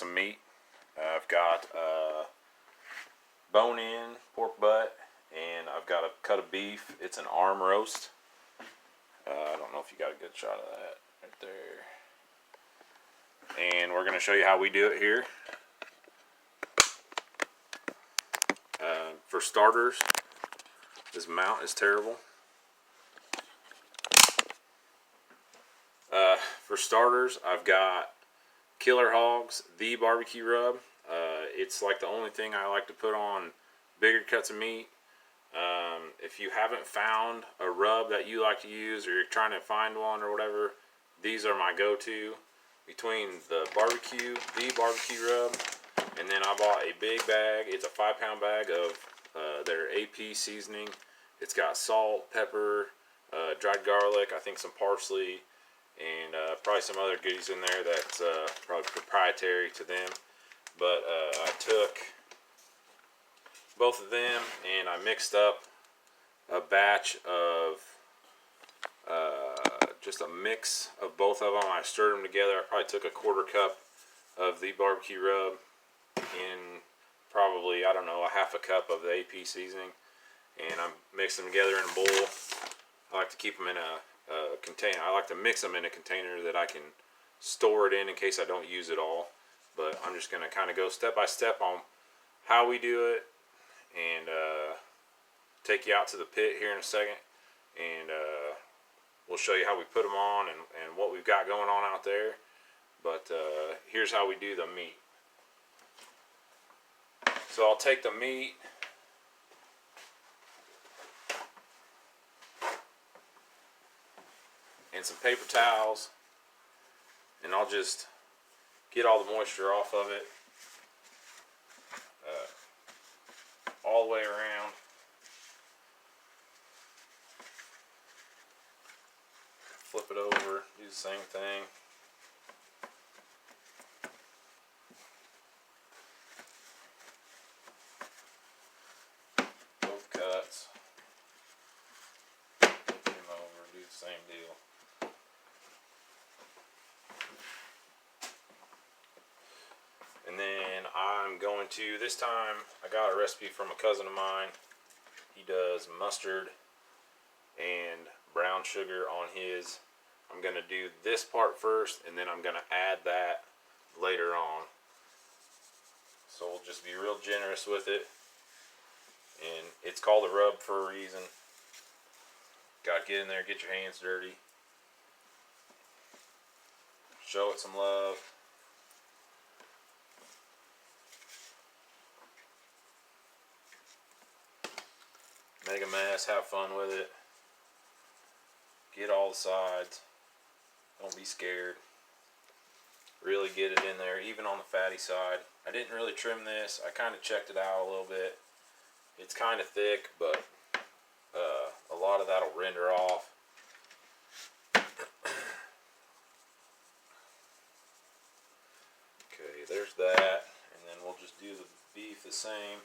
some meat. I've got bone-in pork butt, and I've got a cut of beef. It's an arm roast. I don't know if you got a good shot of that right there. And we're going to show you how we do it here. For starters, this mount is terrible. For starters, I've got Killer Hogs, the barbecue rub. It's like the only thing I like to put on bigger cuts of meat. If you haven't found a rub that you like to use, or you're trying to find one or whatever, these are my go-to. Between the barbecue rub, and then I bought a big bag. It's a 5-pound bag of their AP seasoning. It's got salt, pepper, dried garlic, I think some parsley, and probably some other goodies in there that's probably proprietary to them. But I took both of them and I mixed up a batch of just a mix of both of them. I stirred them together. I probably took a 1/4 cup of the barbecue rub in probably, I don't know, a 1/2 cup of the AP seasoning, and I mixed them together in a bowl. I like to keep them in a container. I like to mix them in a container that I can store it in case I don't use it all. But I'm just going to kind of go step by step on how we do it, and take you out to the pit here in a second, and we'll show you how we put them on and what we've got going on out there. But here's how we do the meat. So I'll take the meat, and some paper towels, and I'll just get all the moisture off of it all the way around. Flip it over, do the same thing. Both cuts. Flip them over, do the same deal. And then I'm going to, this time I got a recipe from a cousin of mine. He does mustard and brown sugar on his. I'm going to do this part first, and then I'm going to add that later on. So we'll just be real generous with it. And it's called a rub for a reason. Got to get in there, get your hands dirty. Show it some love. Make a mess, have fun with it. Get all the sides. Don't be scared. Really get it in there, even on the fatty side. I didn't really trim this. I kind of checked it out a little bit. It's kind of thick, but a lot of that will render off. Okay, there's that. And then we'll just do the beef the same.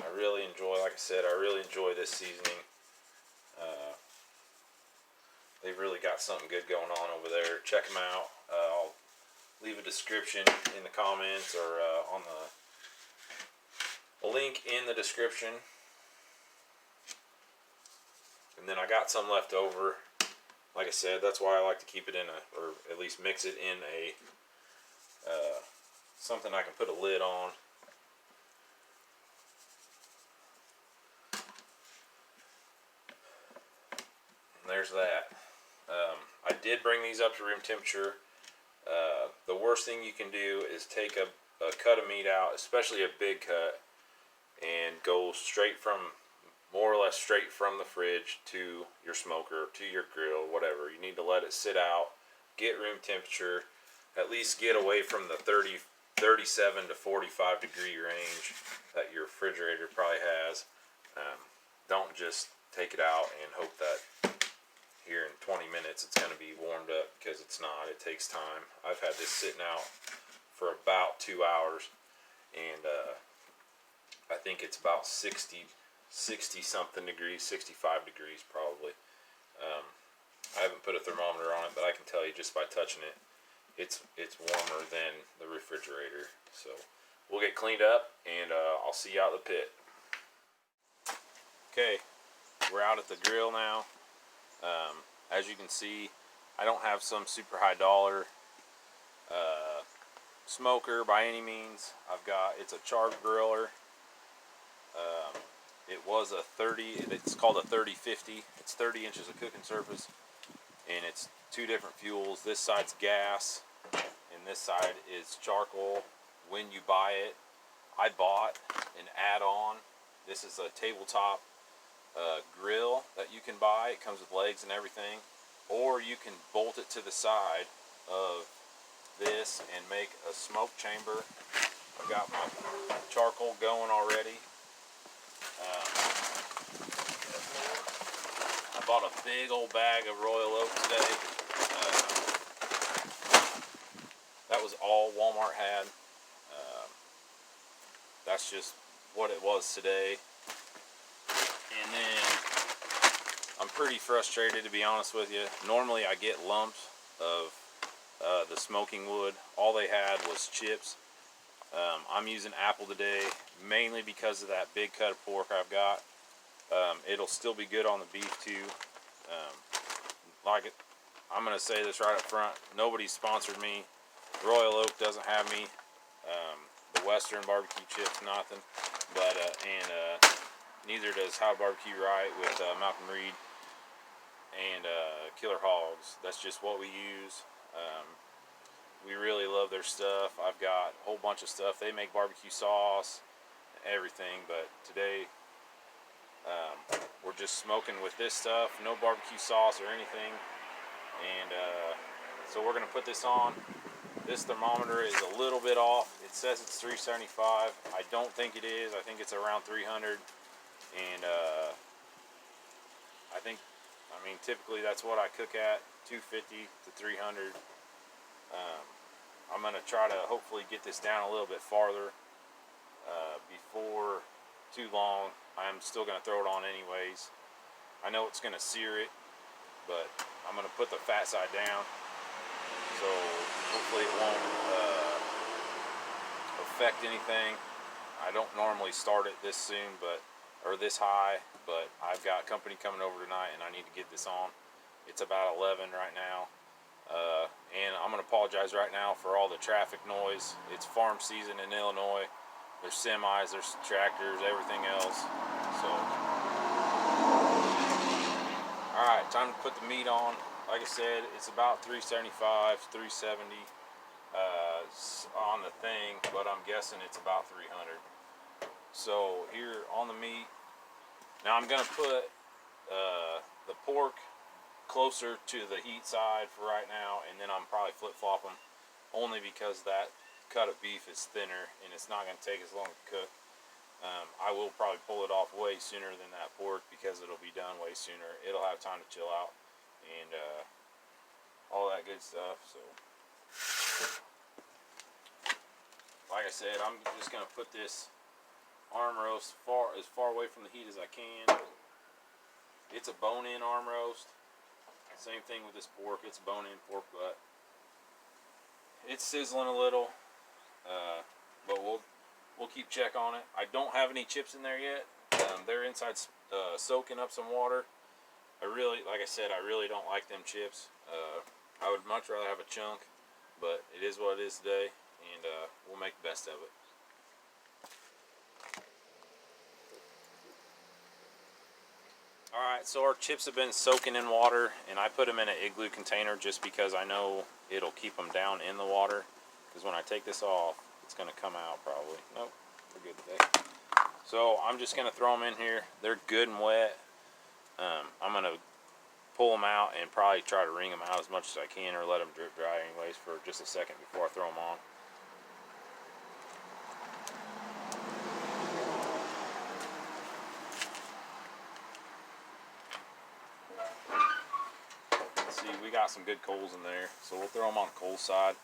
I really enjoy, like I said, I really enjoy this seasoning. They've really got something good going on over there. Check them out. I'll leave a description in the comments, or on the link in the description. And then I got some left over. Like I said, that's why I like to keep it in a, or at least mix it in a something I can put a lid on. And there's that. I did bring these up to room temperature. The worst thing you can do is take a cut of meat out, especially a big cut, and go straight from, more or less straight from the fridge to your smoker, to your grill, whatever. You need to let it sit out, get room temperature, at least get away from the 37 to 45 degree range that your refrigerator probably has. Don't just take it out and hope that here in 20 minutes it's going to be warmed up, because it's not. It takes time. I've had this sitting out for about 2 hours, and I think it's about 60 something degrees, 65 degrees probably. I haven't put a thermometer on it, but I can tell you just by touching it, it's warmer than the refrigerator. So we'll get cleaned up, and I'll see you out at the pit. Okay, we're out at the grill now. As you can see, I don't have some super high dollar smoker by any means. It's a Char-Griller. It was a 30, it's called a 3050. It's 30 inches of cooking surface, and it's two different fuels. This side's gas, and this side is charcoal. When you buy it, I bought an add-on. This is a tabletop grill that you can buy. It comes with legs and everything, or you can bolt it to the side of this and make a smoke chamber. I've got my charcoal going already. I bought a big old bag of Royal Oak today. That was all Walmart had. That's just what it was today. And then I'm pretty frustrated, to be honest with you. Normally I get lumps of the smoking wood. All they had was chips. I'm using apple today, mainly because of that big cut of pork I've got. It'll still be good on the beef too. I'm going to say this right up front. Nobody sponsored me. Royal Oak doesn't have me. The Western barbecue chips, nothing. But neither does How Barbecue Right with Malcolm Reed and Killer Hogs. That's just what we use. We really love their stuff. I've got a whole bunch of stuff. They make barbecue sauce, everything. But today, we're just smoking with this stuff. No barbecue sauce or anything. And so we're going to put this on. This thermometer is a little bit off. It says it's 375. I don't think it is. I think it's around 300. And I mean, typically that's what I cook at, 250 to 300. I'm going to try to hopefully get this down a little bit farther before too long. I'm still going to throw it on anyways. I know it's going to sear it, but I'm going to put the fat side down, so hopefully it won't affect anything. I don't normally start it this soon, or this high, but I've got company coming over tonight and I need to get this on. It's about 11 right now. And I'm going to apologize right now for all the traffic noise. It's farm season in Illinois. There's semis, there's tractors, everything else. So, alright, time to put the meat on. Like I said, it's about 375, 370 on the thing, but I'm guessing it's about 300. So, here on the meat, now I'm going to put the pork closer to the heat side for right now, and then I'm probably flip-flop them, only because that cut of beef is thinner and it's not going to take as long to cook. I will probably pull it off way sooner than that pork because it'll be done way sooner. It'll have time to chill out and all that good stuff. So, like I said, I'm just going to put this arm roast as far away from the heat as I can. It's a bone-in arm roast. Same thing with this pork. It's bone-in pork butt. It's sizzling a little, but we'll keep check on it. I don't have any chips in there yet. They're inside soaking up some water. Like I said, I really don't like them chips. I would much rather have a chunk, but it is what it is today, and we'll make the best of it. Alright, so our chips have been soaking in water, and I put them in an igloo container just because I know it'll keep them down in the water. Because when I take this off, it's going to come out probably. Nope, we're good today. So I'm just going to throw them in here. They're good and wet. I'm going to pull them out and probably try to wring them out as much as I can, or let them drip dry anyways for just a second before I throw them on. We got some good coals in there, so we'll throw them on the coal side.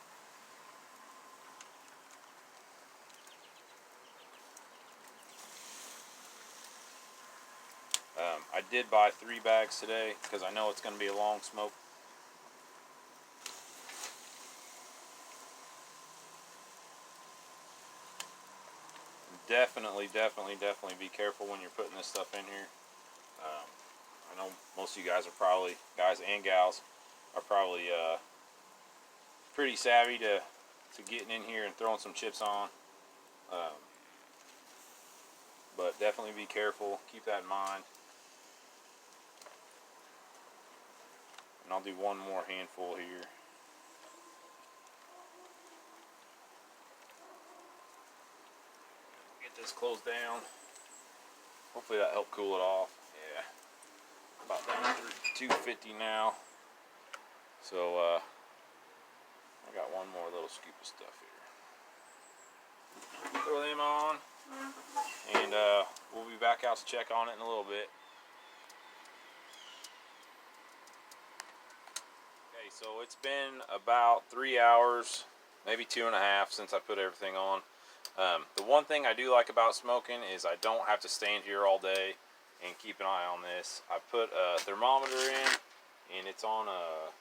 I did buy 3 bags today because I know it's going to be a long smoke. definitely be careful when you're putting this stuff in here. I know most of you guys are probably, guys and gals, are probably pretty savvy to getting in here and throwing some chips on. But definitely be careful. Keep that in mind. And I'll do one more handful here. Get this closed down. Hopefully that helped cool it off. Yeah. About down to 250 now. So I got one more little scoop of stuff here. Throw them on. And we'll be back out to check on it in a little bit. Okay, so it's been about 3 hours, maybe 2.5 since I put everything on. The one thing I do like about Smokin is I don't have to stand here all day and keep an eye on this. I put a thermometer in, and it's on a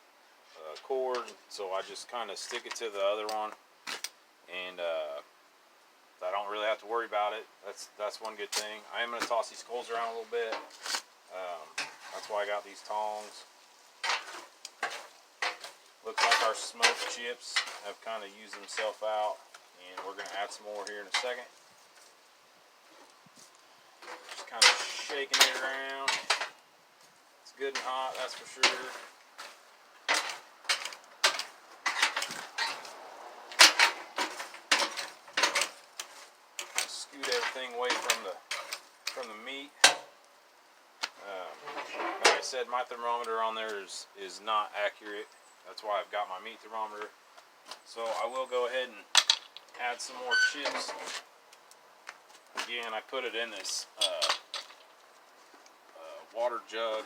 cord, so I just kind of stick it to the other one, and I don't really have to worry about it. That's one good thing. I am going to toss these coals around a little bit. That's why I got these tongs. Looks like our smoked chips have kind of used themselves out, and we're going to add some more here in a second. Just kind of shaking it around. It's good and hot, that's for sure. Scoot everything away from the meat. Like I said, my thermometer on there is not accurate. That's why I've got my meat thermometer. So I will go ahead and add some more chips. Again, I put it in this water jug.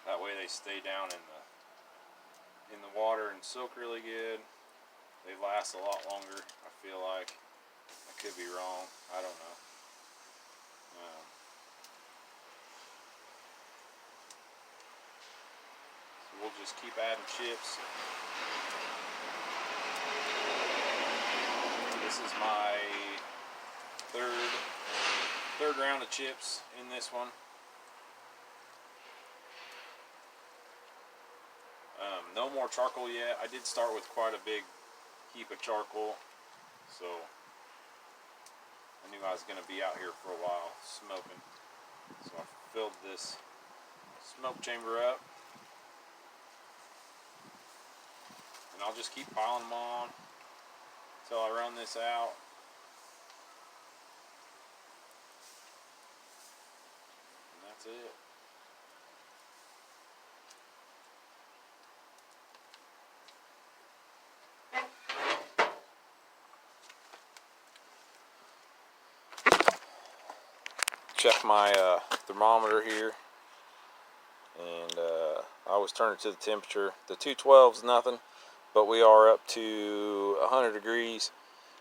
That way they stay down in the water and soak really good. They last a lot longer, I feel like. I could be wrong. I don't know. So we'll just keep adding chips. This is my third round of chips in this one. No more charcoal yet. I did start with quite a big heap of charcoal, so I knew I was going to be out here for a while smoking. So I filled this smoke chamber up, and I'll just keep piling them on until I run this out. And that's it. Check my thermometer here, and I always turn it to the temperature. The 212 is nothing, but we are up to 100 degrees,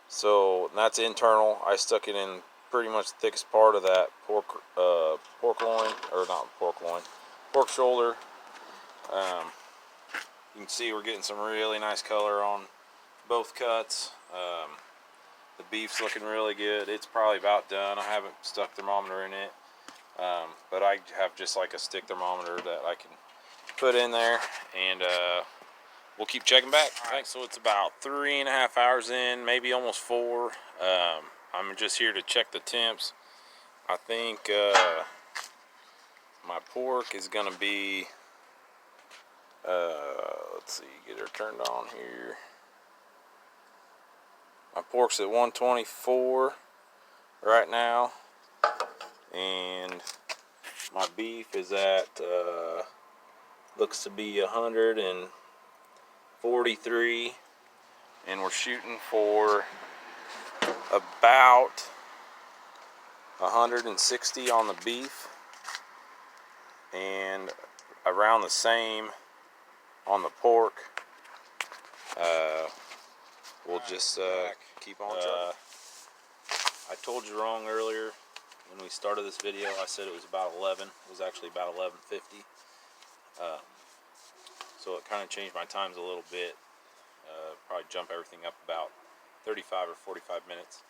so that's internal. I stuck it in pretty much the thickest part of that pork loin, or not pork loin, pork shoulder. You can see we're getting some really nice color on both cuts. The beef's looking really good. It's probably about done. I haven't stuck thermometer in it, but I have just like a stick thermometer that I can put in there, and we'll keep checking back. Alright, so it's about 3.5 hours in, maybe almost 4. I'm just here to check the temps. I think my pork is gonna be let's see, get her turned on here. My pork's at 124 right now, and my beef is at looks to be 143, and we're shooting for about 160 on the beef, and around the same on the pork. We'll just keep on trucking. I told you wrong earlier when we started this video. I said it was about 11. It was actually about 11:50. So it kind of changed my times a little bit. Probably jump everything up about 35 or 45 minutes.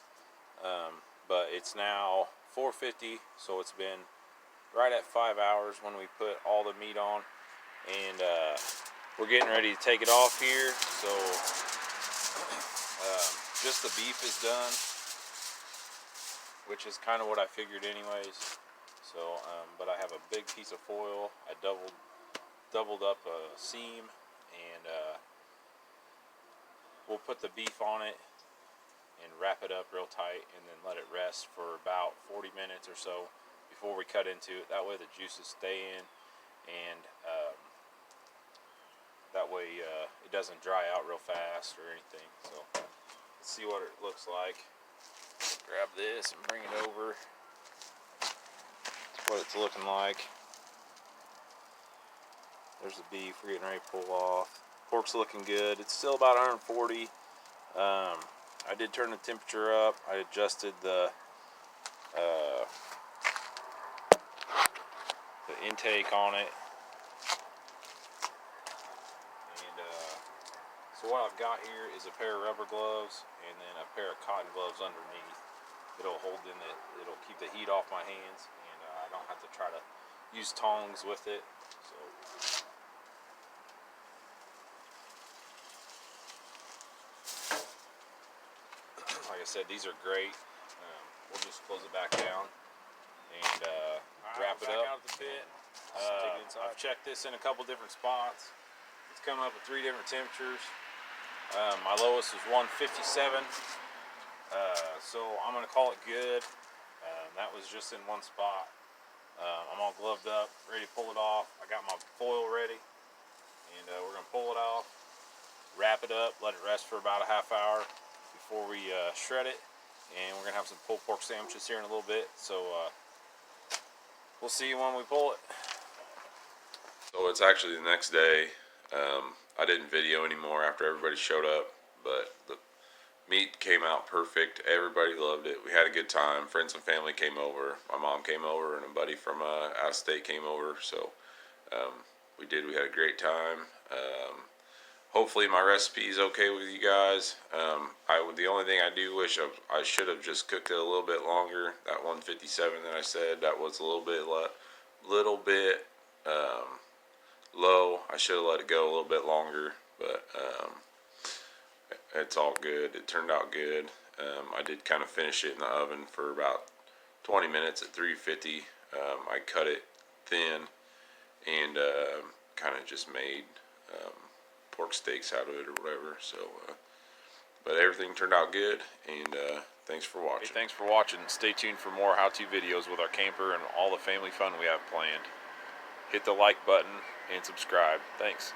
But it's now 4:50, so it's been right at 5 hours when we put all the meat on, and we're getting ready to take it off here. So just the beef is done, which is kind of what I figured anyways. So but I have a big piece of foil. I doubled up a seam, and we'll put the beef on it and wrap it up real tight, and then let it rest for about 40 minutes or so before we cut into it. That way the juices stay in, and that way it doesn't dry out real fast or anything. So let's see what it looks like. Grab this and bring it over. That's what it's looking like. There's the beef we're getting ready to pull off. Pork's looking good. It's still about 140. I did turn the temperature up. I adjusted the intake on it. And so what I've got here is a pair of rubber gloves and then a pair of cotton gloves underneath. It'll hold in it. It'll keep the heat off my hands, and I don't have to try to use tongs with it. So. Like I said, these are great. We'll just close it back down and wrap it up. Out of the pit. I've checked this in a couple different spots. It's coming up with 3 different temperatures. My lowest was 157. So I'm going to call it good. That was just in one spot. I'm all gloved up, ready to pull it off. I got my foil ready, and we're going to pull it off, wrap it up, let it rest for about a half hour before we shred it, and we're going to have some pulled pork sandwiches here in a little bit. So we'll see you when we pull it. So it's actually the next day. I didn't video anymore after everybody showed up, but the meat came out perfect. Everybody loved it. We had a good time. Friends and family came over. My mom came over, and a buddy from out of state came over. So we had a great time. Hopefully my recipe is okay with you guys. The only thing I do wish I should have just cooked it a little bit longer. That 157 that I said, that was a little bit low. I should have let it go a little bit longer, but it's all good. It turned out good. I did kind of finish it in the oven for about 20 minutes at 350. I cut it thin and kind of just made pork steaks out of it or whatever. So but everything turned out good, and thanks for watching. Hey, thanks for watching. Stay tuned for more how-to videos with our camper and all the family fun we have planned. Hit the like button and subscribe. Thanks.